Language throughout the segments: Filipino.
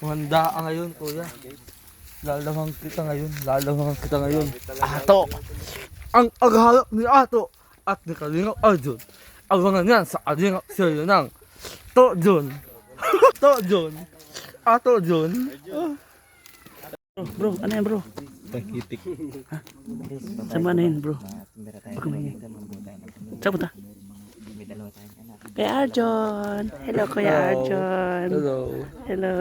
Handa ka ngayon, kuya. Lalawang kita ngayon. Lalawang kita ngayon. Ato! Ang aghalap ni Ato at ni Kalingap Arjun. Abangan yan sa Kalingap Seryo ng To Jun. To Jun. Ato Jun. Bro, ano yan bro? Pakitik. Ha? Saan ba na yun bro? Huwag kumingin. Saan punta? Kuya Arjun. Hello Kuya Arjun. Hello. Hello.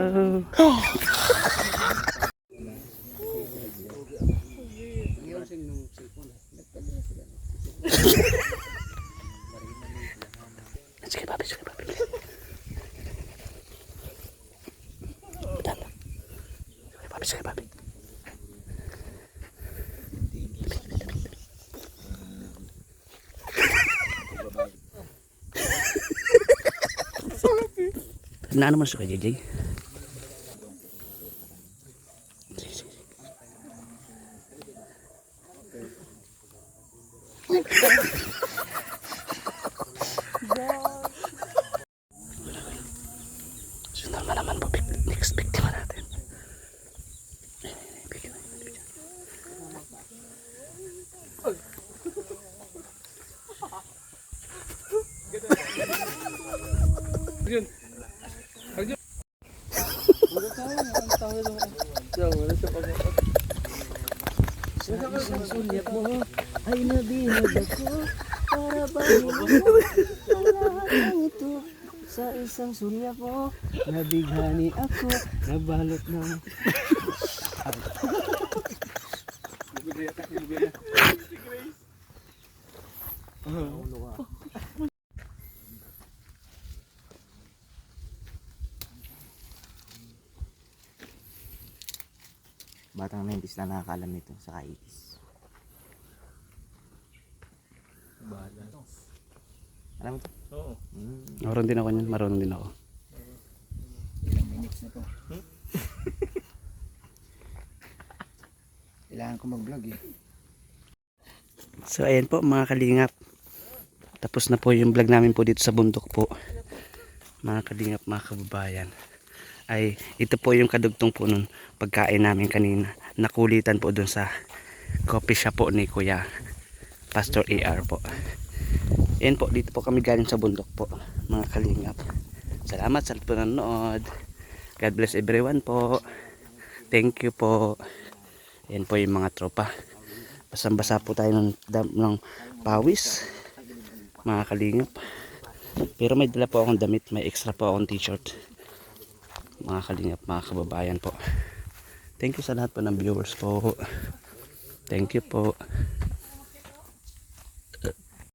Sige papi, sige papi. Betul. Sige papi, sige papi. Na naman suka JJ. Sundan na naman po next biktima natin. Yun. Sa isang sulyap mo ay nabihag ako para bangin mo ang lahat ng ito. Sa isang sulyap mo nabighani ako nabalot ng Batang 90s na nakakaalam nito sa 80s. Alam mo ito? Oo. Marunong din ako niyan, marunong din ako. ilang minutes na to. Kailangan ko mag-vlog eh. So ayan po mga kalingap. Tapos na po yung vlog namin po dito sa bundok po. Mga kalingap, mga kababayan. Ay ito po yung kadugtong po nun pagkain namin kanina. Nakulitan po dun sa coffee shop po ni Kuya Pastor AR po. Ayan po, dito po kami galing sa bundok po mga kalingap. Salamat sa panonood. God bless everyone po. Thank you po. Ayan po yung mga tropa. Basang-basa po tayo ng pawis mga kalingap. Pero may dala po akong damit, may extra po akong t-shirt mga kalingap, mga kababayan po. Thank you sa lahat po ng viewers po. Thank you po.